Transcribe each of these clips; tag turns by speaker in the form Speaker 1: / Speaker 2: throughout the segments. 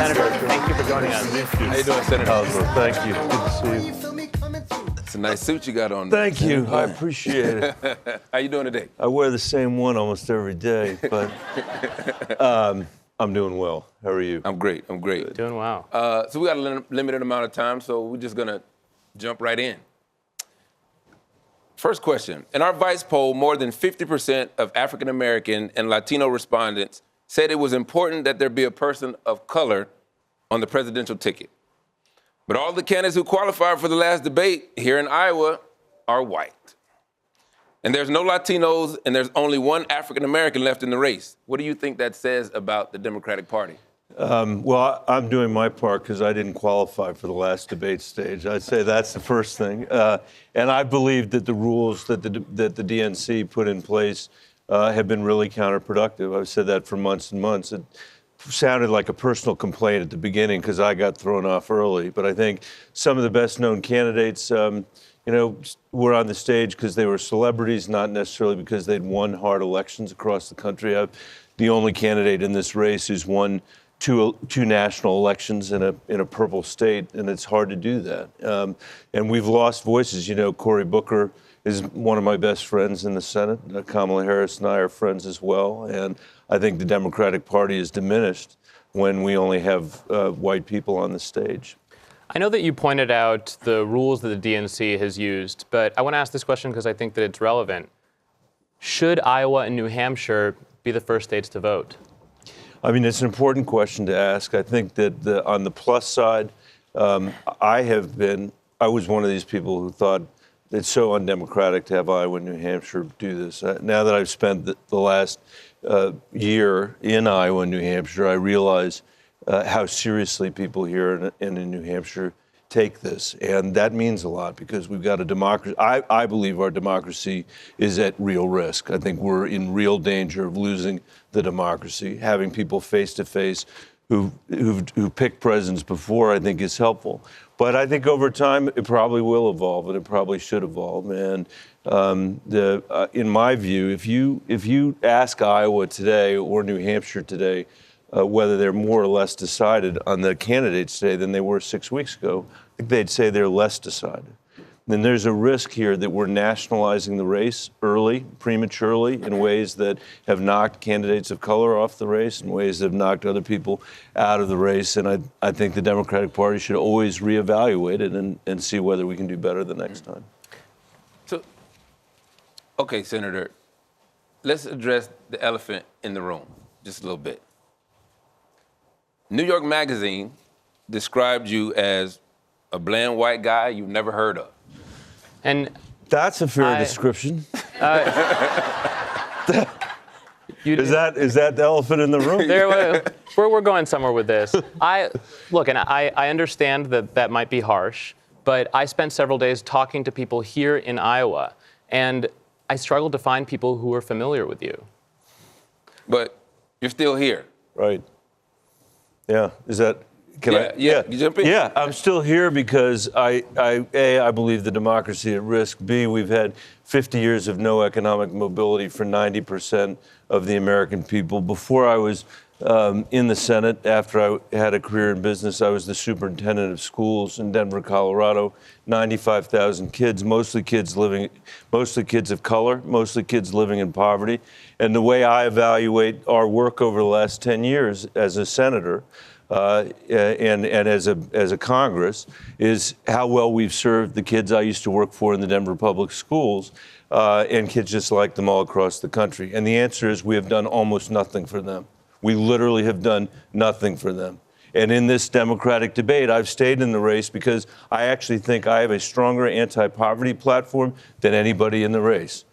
Speaker 1: Senator, thank you for joining us.
Speaker 2: How you doing, Senator?
Speaker 3: Alzo, thank you. Good to see you.
Speaker 2: It's a nice suit you got on.
Speaker 3: Thank you. I appreciate it.
Speaker 2: How you doing today?
Speaker 3: I wear the same one almost every day, but I'm doing well. How are you?
Speaker 2: I'm great.
Speaker 1: Doing well.
Speaker 2: So we got a limited amount of time, so we're just gonna jump right in. First question. In our Vice poll, more than 50% of African American and Latino respondents said it was important that there be a person of color on the presidential ticket. But all the candidates who qualified for the last debate here in Iowa are white. And there's no Latinos, and there's only one African American left in the race. What do you think that says about the Democratic Party?
Speaker 3: Well, I'm doing my part because I didn't qualify for the last debate stage. I'd say that's the first thing. And I believe that the rules that the DNC put in place have been really counterproductive. I've said that for months and months. It sounded like a personal complaint at the beginning because I got thrown off early. But I think some of the best-known candidates, were on the stage because they were celebrities, not necessarily because they'd won hard elections across the country. I'm the only candidate in this race who's won two national elections in a purple state, and it's hard to do that. And we've lost voices. Cory Booker is one of my best friends in the Senate. Kamala Harris and I are friends as well. And I think the Democratic Party is diminished when we only have white people on the stage.
Speaker 1: I know that you pointed out the rules that the DNC has used, but I want to ask this question because I think that it's relevant. Should Iowa and New Hampshire be the first states to vote?
Speaker 3: I mean, it's an important question to ask. I think that on the plus side, I was one of these people who thought it's so undemocratic to have Iowa and New Hampshire do this. Now that I've spent the last year in Iowa and New Hampshire, I realize how seriously people here in New Hampshire take this. And that means a lot because we've got a democracy. I believe our democracy is at real risk. I think we're in real danger of losing the democracy. Having people face to face who picked presidents before, I think, is helpful. But I think over time, it probably will evolve, and it probably should evolve. And in my view, if you ask Iowa today or New Hampshire today whether they're more or less decided on the candidates today than they were 6 weeks ago, I think they'd say they're less decided. And there's a risk here that we're nationalizing the race early, prematurely, in ways that have knocked candidates of color off the race, in ways that have knocked other people out of the race. And I think the Democratic Party should always reevaluate it and see whether we can do better the next time.
Speaker 2: So, okay, Senator, let's address the elephant in the room just a little bit. New York Magazine described you as a bland white guy you've never heard of.
Speaker 1: And
Speaker 3: that's a fair description. Is that the elephant in the room?
Speaker 1: We're going somewhere with this. I understand that might be harsh, but I spent several days talking to people here in Iowa, and I struggled to find people who were familiar with you.
Speaker 2: But you're still here.
Speaker 3: Right. Yeah. Is that?
Speaker 2: Yeah. You jump in?
Speaker 3: Yeah. I'm still here because I believe the democracy at risk. B, we've had 50 years of no economic mobility for 90% of the American people. Before I was in the Senate, after I had a career in business, I was the superintendent of schools in Denver, Colorado. 95,000 kids, mostly kids of color, mostly kids living in poverty. And the way I evaluate our work over the last 10 years as a senator and as a Congress is how well we've served the kids I used to work for in the Denver public schools and kids just like them all across the country. And the answer is we have done almost nothing for them. We literally have done nothing for them. And in this Democratic debate, I've stayed in the race because I actually think I have a stronger anti-poverty platform than anybody in the race.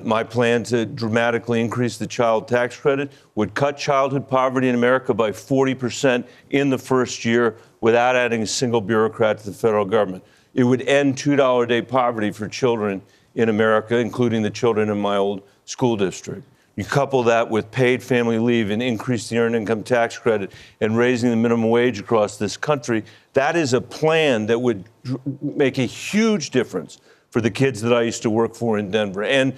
Speaker 3: My plan to dramatically increase the child tax credit would cut childhood poverty in America by 40% in the first year without adding a single bureaucrat to the federal government. It would end $2 a day poverty for children in America, including the children in my old school district. You couple that with paid family leave and increase the earned income tax credit and raising the minimum wage across this country, that is a plan that would make a huge difference for the kids that I used to work for in Denver. And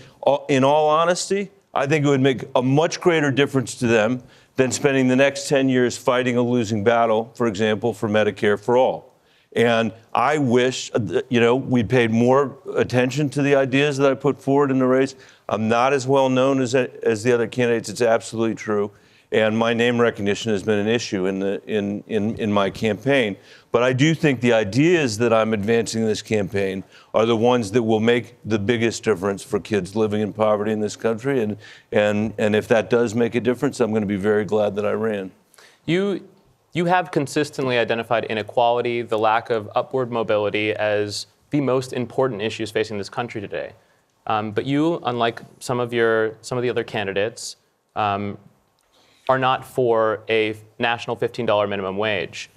Speaker 3: in all honesty, I think it would make a much greater difference to them than spending the next 10 years fighting a losing battle, for example, for Medicare for all. And I wish, we paid more attention to the ideas that I put forward in the race. I'm not as well known as the other candidates. It's absolutely true. And my name recognition has been an issue in my campaign. But I do think the ideas that I'm advancing in this campaign are the ones that will make the biggest difference for kids living in poverty in this country. And if that does make a difference, I'm going to be very glad that I ran.
Speaker 1: You have consistently identified inequality, the lack of upward mobility as the most important issues facing this country today. But you, unlike some of the other candidates, are not for a national $15 minimum wage.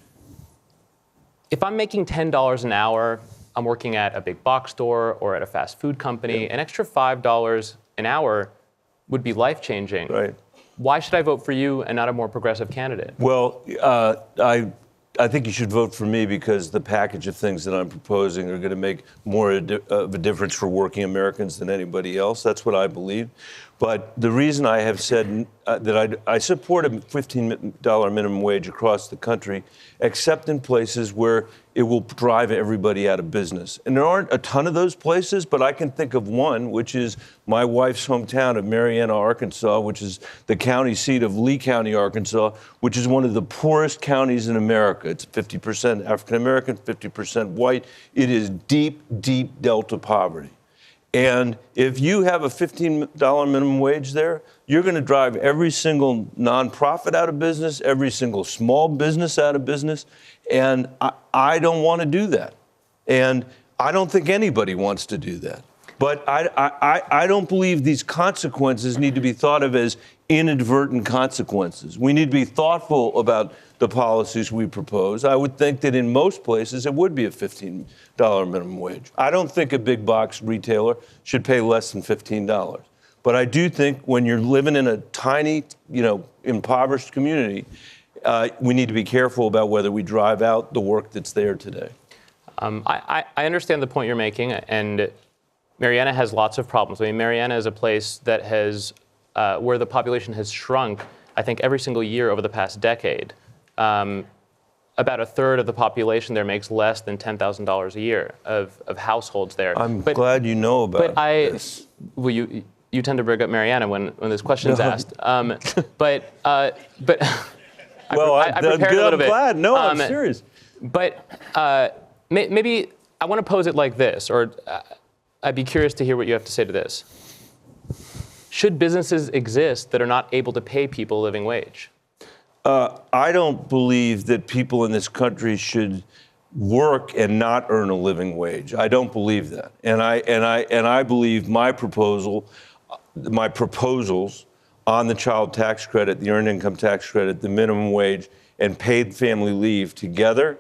Speaker 1: If I'm making $10 an hour, I'm working at a big box store or at a fast food company, an extra $5 an hour would be life-changing.
Speaker 3: Right.
Speaker 1: Why should I vote for you and not a more progressive candidate?
Speaker 3: Well, I think you should vote for me because the package of things that I'm proposing are going to make more of a difference for working Americans than anybody else. That's what I believe. But the reason I have said that I support a $15 minimum wage across the country, except in places where it will drive everybody out of business. And there aren't a ton of those places, but I can think of one, which is my wife's hometown of Marianna, Arkansas, which is the county seat of Lee County, Arkansas, which is one of the poorest counties in America. It's 50% African American, 50% white. It is deep, deep Delta poverty. And if you have a $15 minimum wage there, you're going to drive every single nonprofit out of business, every single small business out of business. And I don't want to do that. And I don't think anybody wants to do that. But I don't believe these consequences need to be thought of as inadvertent consequences. We need to be thoughtful about the policies we propose. I would think that in most places it would be a $15 minimum wage. I don't think a big box retailer should pay less than $15. But I do think when you're living in a tiny, impoverished community, we need to be careful about whether we drive out the work that's there today.
Speaker 1: I understand the point you're making, and Marianna has lots of problems. I mean, Marianna is a place that has, where the population has shrunk, I think, every single year over the past decade. About a third of the population there makes less than $10,000 a year of households there.
Speaker 3: I'm glad you know about this.
Speaker 1: Well, you tend to bring up Marianna when this question is asked. But I prepared a little bit. I'm glad.
Speaker 3: No, I'm serious.
Speaker 1: But maybe I want to pose it like this, or I'd be curious to hear what you have to say to this. Should businesses exist that are not able to pay people a living wage?
Speaker 3: I don't believe that people in this country should work and not earn a living wage. I don't believe that. And I believe my proposals on the child tax credit, the earned income tax credit, the minimum wage, and paid family leave together,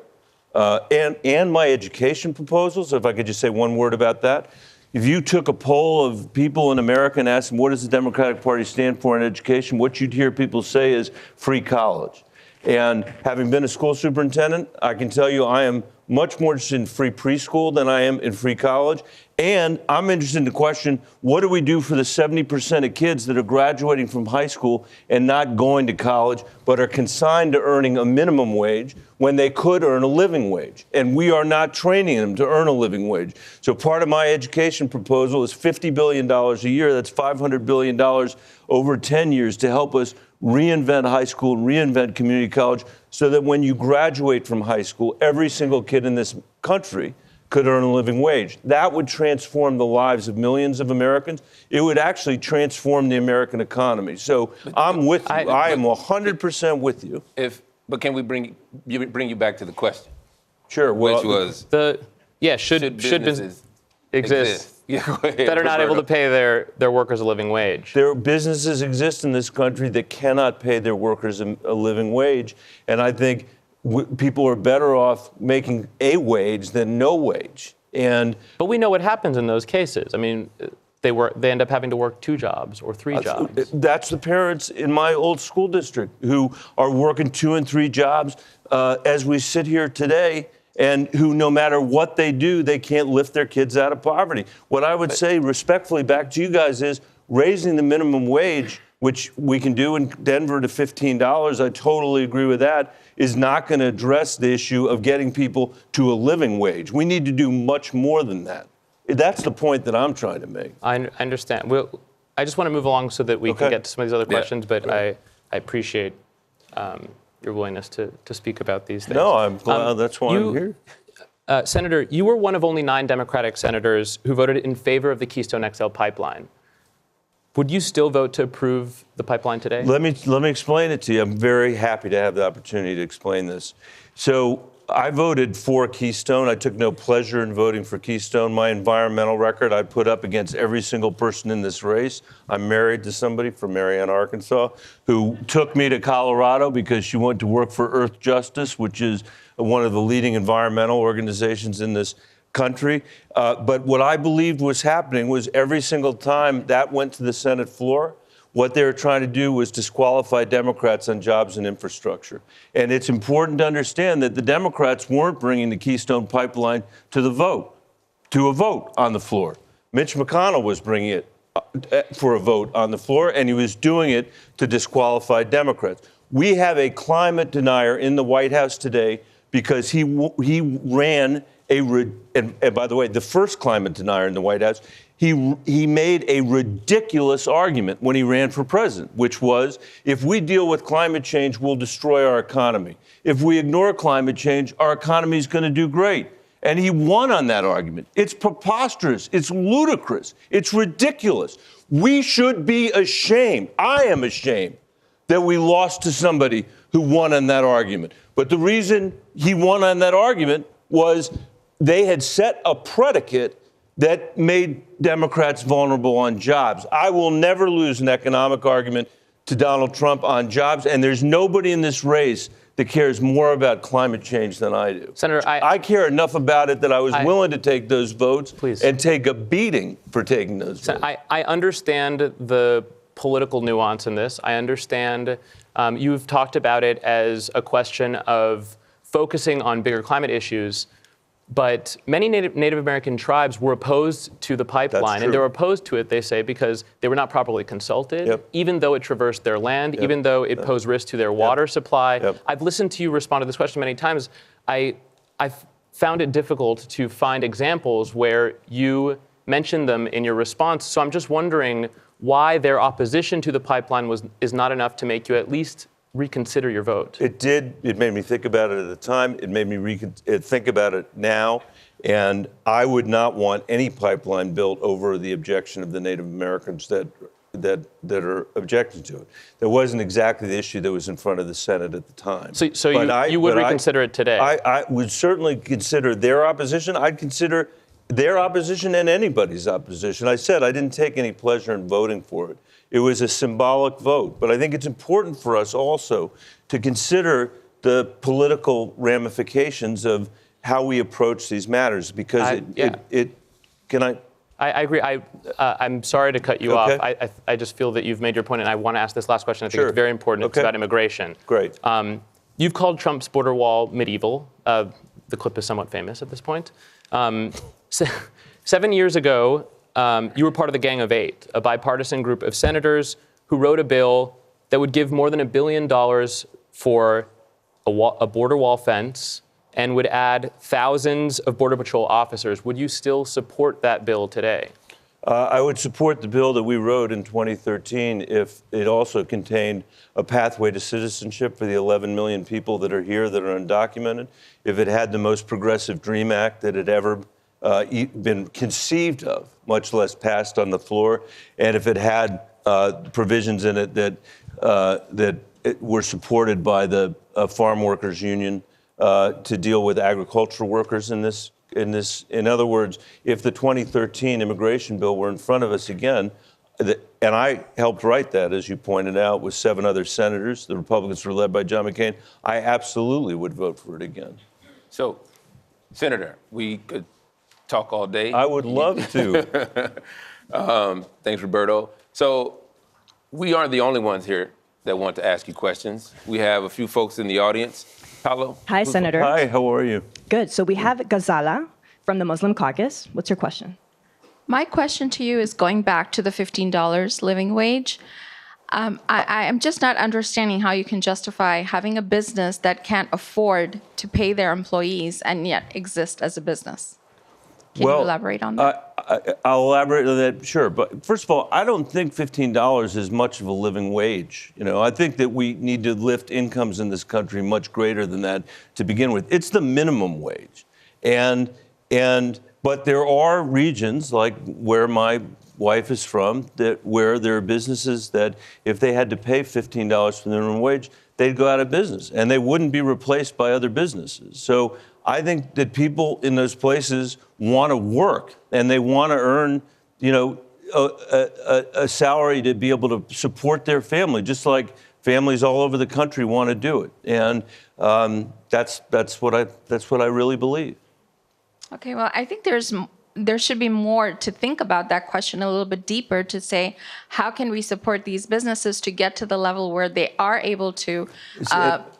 Speaker 3: and my education proposals, if I could just say one word about that. If you took a poll of people in America and asked them, what does the Democratic Party stand for in education, what you'd hear people say is free college. And having been a school superintendent, I can tell you I am much more interested in free preschool than I am in free college. And I'm interested in the question, what do we do for the 70% of kids that are graduating from high school and not going to college, but are consigned to earning a minimum wage when they could earn a living wage? And we are not training them to earn a living wage. So part of my education proposal is $50 billion a year. That's $500 billion over 10 years to help us reinvent high school, reinvent community college, so that when you graduate from high school, every single kid in this country could earn a living wage. That would transform the lives of millions of Americans. It would actually transform the American economy. So I'm with you. I am 100% with you.
Speaker 2: But can we bring you back to the question?
Speaker 3: Sure. Well,
Speaker 2: which was
Speaker 1: should businesses exist
Speaker 2: Yeah, go ahead,
Speaker 1: that are not able to pay their workers a living wage?
Speaker 3: There are businesses exist in this country that cannot pay their workers a living wage, and I think people are better off making a wage than no wage.
Speaker 1: But we know what happens in those cases. I mean, they end up having to work 2 jobs or 3 jobs.
Speaker 3: That's the parents in my old school district who are working 2 and 3 jobs as we sit here today, and who, no matter what they do, they can't lift their kids out of poverty. What I would say respectfully back to you guys is raising the minimum wage which we can do in Denver to $15, I totally agree with that, is not going to address the issue of getting people to a living wage. We need to do much more than that. That's the point that I'm trying to make.
Speaker 1: I understand. I just want to move along so that we can get to some of these other questions, but I appreciate your willingness to speak about these things.
Speaker 3: No, I'm glad. That's why I'm here.
Speaker 1: Senator, you were one of only 9 Democratic senators who voted in favor of the Keystone XL pipeline. Would you still vote to approve the pipeline today?
Speaker 3: Let me explain it to you. I'm very happy to have the opportunity to explain this. So I voted for Keystone. I took no pleasure in voting for Keystone. My environmental record I put up against every single person in this race. I'm married to somebody from Marianna, Arkansas, who took me to Colorado because she went to work for Earth Justice, which is one of the leading environmental organizations in this country. But what I believed was happening was every single time that went to the Senate floor, what they were trying to do was disqualify Democrats on jobs and infrastructure. And it's important to understand that the Democrats weren't bringing the Keystone Pipeline to a vote on the floor. Mitch McConnell was bringing it for a vote on the floor, and he was doing it to disqualify Democrats. We have a climate denier in the White House today because he ran and by the way, the first climate denier in the White House, he made a ridiculous argument when he ran for president, which was, if we deal with climate change, we'll destroy our economy. If we ignore climate change, our economy is going to do great. And he won on that argument. It's preposterous. It's ludicrous. It's ridiculous. We should be ashamed. I am ashamed that we lost to somebody who won on that argument. But the reason he won on that argument was they had set a predicate that made Democrats vulnerable on jobs. I will never lose an economic argument to Donald Trump on jobs, and there's nobody in this race that cares more about climate change than I do.
Speaker 1: Senator,
Speaker 3: I care enough about it that I was willing to take those votes and take a beating for taking those votes.
Speaker 1: I understand the political nuance in this. I understand you've talked about it as a question of focusing on bigger climate issues. But many Native American tribes were opposed to the pipeline, and they were opposed to it, they say, because they were not properly consulted, even though it traversed their land, even though it posed risk to their water supply. I've listened to you respond to this question many times. I've found it difficult to find examples where you mentioned them in your response. So I'm just wondering why their opposition to the pipeline is not enough to make you at least reconsider your vote.
Speaker 3: It did. It made me think about it at the time. It made me think about it now. And I would not want any pipeline built over the objection of the Native Americans that are objecting to it. That wasn't exactly the issue that was in front of the Senate at the time.
Speaker 1: So you would reconsider it today?
Speaker 3: I would certainly consider their opposition. I'd consider their opposition and anybody's opposition. I said I didn't take any pleasure in voting for it. It was a symbolic vote. But I think it's important for us also to consider the political ramifications of how we approach these matters, because
Speaker 1: I agree. I'm sorry to cut you off. I just feel that you've made your point, and I want to ask this last question. I think it's very important. It's about immigration.
Speaker 3: Great.
Speaker 1: You've called Trump's border wall medieval. The clip is somewhat famous at this point. 7 years ago, you were part of the Gang of Eight, a bipartisan group of senators who wrote a bill that would give more than $1 billion for a border wall fence and would add thousands of Border Patrol officers. Would you still support that bill today?
Speaker 3: I would support the bill that we wrote in 2013 if it also contained a pathway to citizenship for the 11 million people that are here that are undocumented, if it had the most progressive DREAM Act that had ever been conceived of, much less passed on the floor, and if it had provisions in it that were supported by the Farm Workers Union to deal with agricultural workers in this. In other words, if the 2013 immigration bill were in front of us again, and I helped write that, as you pointed out, with 7 other senators, the Republicans were led by John McCain, I absolutely would vote for it again.
Speaker 2: So, Senator, we could talk all day.
Speaker 3: I would love to.
Speaker 2: Thanks, Roberto. So, we aren't the only ones here that want to ask you questions. We have a few folks in the audience. Paulo?
Speaker 4: Hi, Senator.
Speaker 3: Hi, how are you?
Speaker 4: Good. So we have Ghazala from the Muslim Caucus. What's your question?
Speaker 5: My question to you is going back to the $15 living wage. I'm just not understanding how you can justify having a business that can't afford to pay their employees and yet exist as a business. Can you elaborate on that?
Speaker 3: I'll elaborate on that, sure. But first of all, I don't think $15 is much of a living wage. I think that we need to lift incomes in this country much greater than that to begin with. It's the minimum wage. But there are regions like where my wife is from where there are businesses that if they had to pay $15 for the minimum wage, they'd go out of business and they wouldn't be replaced by other businesses. So I think that people in those places want to work and they want to earn, a salary to be able to support their family, just like families all over the country want to do it. And that's what I really believe.
Speaker 5: Okay, well, I think there should be more to think about that question a little bit deeper to say, how can we support these businesses to get to the level where they are able to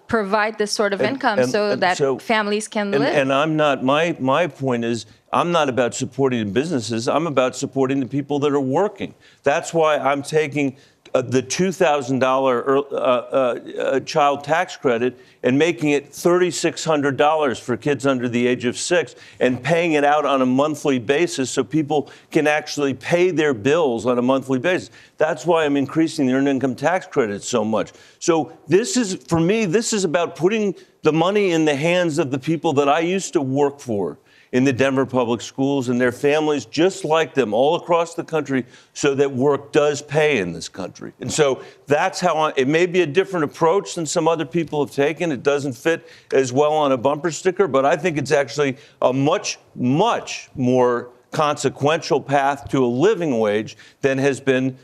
Speaker 5: provide this sort of income so that families can live?
Speaker 3: And I'm not, my point is, I'm not about supporting businesses. I'm about supporting the people that are working. That's why I'm taking the $2,000 child tax credit and making it $3,600 for kids under the age of 6 and paying it out on a monthly basis so people can actually pay their bills on a monthly basis. That's why I'm increasing the earned income tax credit so much. So this is, for me, this is about putting the money in the hands of the people that I used to work for in the Denver public schools and their families just like them all across the country so that work does pay in this country. And so that's how it may be a different approach than some other people have taken. It doesn't fit as well on a bumper sticker, but I think it's actually a much, much more consequential path to a living wage than has been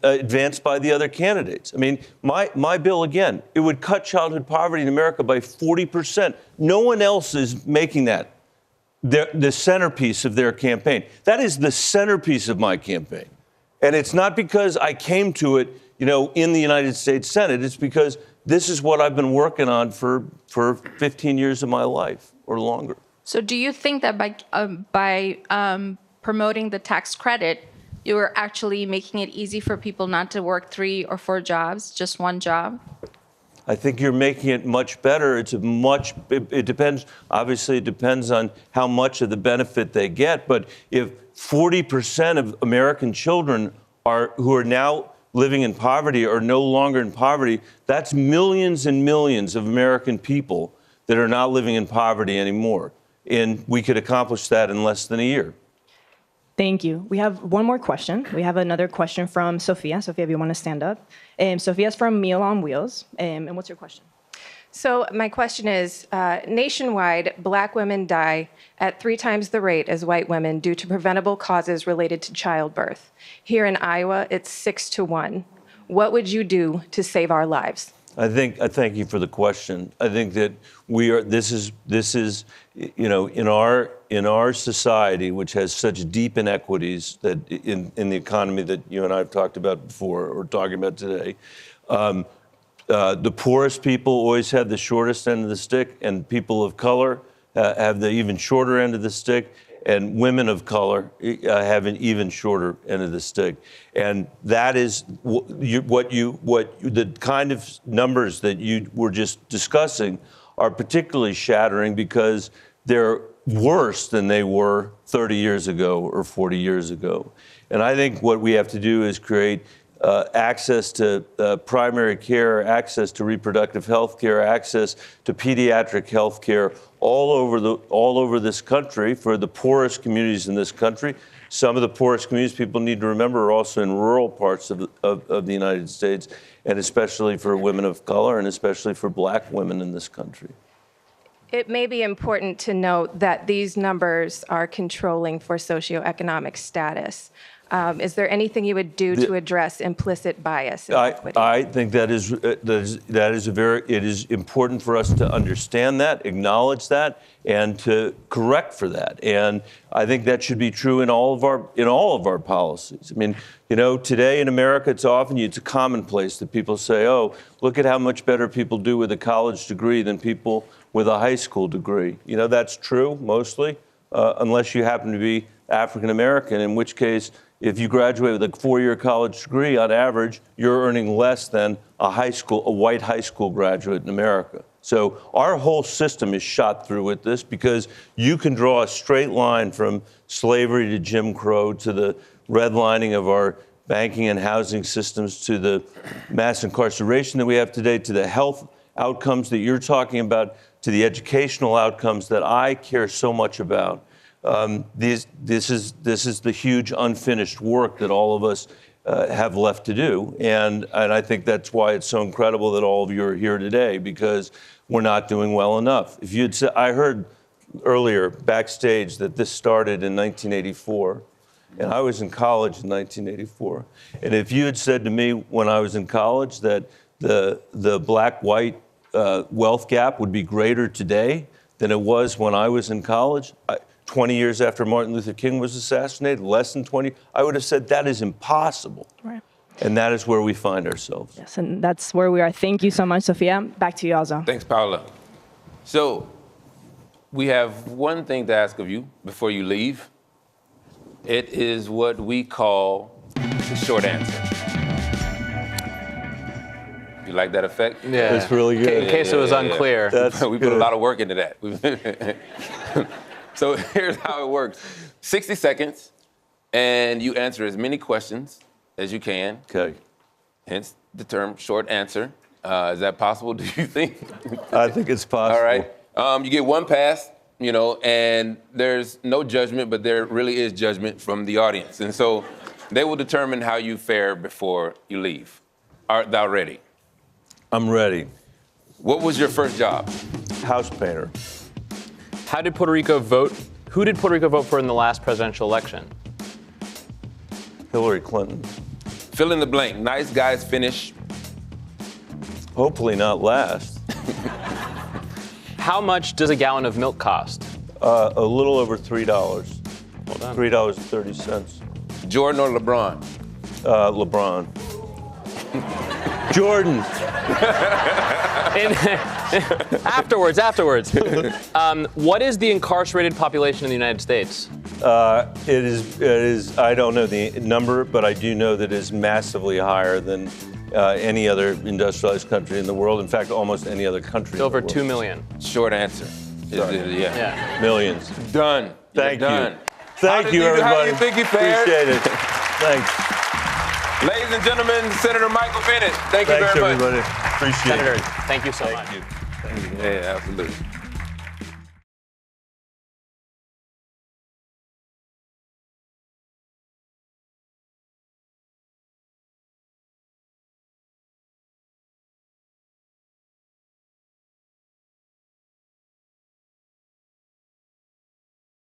Speaker 3: advanced by the other candidates. I mean, my bill, again, it would cut childhood poverty in America by 40%. No one else is making that the centerpiece of their campaign. That is the centerpiece of my campaign. And it's not because I came to it, in the United States Senate. It's because this is what I've been working on for 15 years of my life or longer.
Speaker 5: So do you think that by promoting the tax credit, you're actually making it easy for people not to work 3 or 4 jobs, just one job?
Speaker 3: I think you're making it much better. It depends, obviously it depends on how much of the benefit they get, but if 40% of American children who are now living in poverty are no longer in poverty, that's millions and millions of American people that are not living in poverty anymore. And we could accomplish that in less than a year.
Speaker 4: Thank you. We have one more question. We have another question from Sophia. Sophia, if you want to stand up. Sophia's from Meal on Wheels. And what's your question?
Speaker 6: So my question is, nationwide, Black women die at 3 times the rate as white women due to preventable causes related to childbirth. Here in Iowa, it's 6 to 1. What would you do to save our lives?
Speaker 3: I thank you for the question. I think that this is in our society, which has such deep inequities that in the economy that you and I have talked about before or talking about today, the poorest people always have the shortest end of the stick, and people of color have the even shorter end of the stick, and women of color have an even shorter end of the stick. And that is the kind of numbers that you were just discussing are particularly shattering because they're worse than they were 30 years ago or 40 years ago. And I think what we have to do is create access to primary care, access to reproductive health care, access to pediatric health care all over this country for the poorest communities in this country. Some of the poorest communities, people need to remember, are also in rural parts of the United States, and especially for women of color and especially for Black women in this country.
Speaker 6: It may be important to note that these numbers are controlling for socioeconomic status. Is there anything you would do to address implicit bias in equity?
Speaker 3: I think it is important for us to understand that, acknowledge that, and to correct for that. And I think that should be true in all of our policies. I mean, today in America, it's a commonplace that people say, "Oh, look at how much better people do with a college degree than people with a high school degree." That's true mostly, unless you happen to be African American, in which case, if you graduate with a 4-year college degree, on average, you're earning less than a white high school graduate in America. So our whole system is shot through with this, because you can draw a straight line from slavery to Jim Crow to the redlining of our banking and housing systems to the mass incarceration that we have today, to the health outcomes that you're talking about, to the educational outcomes that I care so much about. This is the huge unfinished work that all of us have left to do, and I think that's why it's so incredible that all of you are here today, because we're not doing well enough. If you'd said, I heard earlier backstage that this started in 1984, and I was in college in 1984, and if you had said to me when I was in college that the black-white wealth gap would be greater today than it was when I was in college, 20 years after Martin Luther King was assassinated, less than 20, I would have said that is impossible.
Speaker 4: Right.
Speaker 3: And that is where we find ourselves.
Speaker 4: Yes, and that's where we are. Thank you so much, Sophia. Back to you, Alzo.
Speaker 2: Thanks, Paula. So we have one thing to ask of you before you leave. It is what we call the short answer. You like that effect?
Speaker 1: Yeah.
Speaker 3: That's really good.
Speaker 1: In case it was unclear.
Speaker 2: We put a lot of work into that. So here's how it works. 60 seconds, and you answer as many questions as you can.
Speaker 3: Okay.
Speaker 2: Hence the term short answer. Is that possible, do you think?
Speaker 3: I think it's possible.
Speaker 2: All right. You get one pass, and there's no judgment, but there really is judgment from the audience. And so they will determine how you fare before you leave. Art thou ready?
Speaker 3: I'm ready.
Speaker 2: What was your first job?
Speaker 3: House painter.
Speaker 1: How did Puerto Rico vote? Who did Puerto Rico vote for in the last presidential election?
Speaker 3: Hillary Clinton.
Speaker 2: Fill in the blank. Nice guys finish.
Speaker 3: Hopefully not last.
Speaker 1: How much does a gallon of milk cost?
Speaker 3: A little over $3.
Speaker 1: Well done.
Speaker 3: $3.30.
Speaker 2: Jordan or LeBron?
Speaker 3: LeBron. Jordan.
Speaker 1: Afterwards. What is the incarcerated population in the United States?
Speaker 3: It is. I don't know the number, but I do know that it is massively higher than any other industrialized country in the world. In fact, almost any other country.
Speaker 1: It's over 2 million.
Speaker 2: Short answer.
Speaker 1: Yeah.
Speaker 3: Millions.
Speaker 2: Done.
Speaker 3: Thank you.
Speaker 2: Done.
Speaker 3: Thank you, everybody.
Speaker 2: How do you think you fared?
Speaker 3: Appreciate it. Thanks.
Speaker 2: Ladies and gentlemen, Senator Michael Bennet, thank you
Speaker 3: Thanks,
Speaker 2: very much.
Speaker 3: everybody. Appreciate
Speaker 1: Senator,
Speaker 3: it.
Speaker 1: thank you so much.
Speaker 3: Thank you.
Speaker 2: Yeah, absolutely.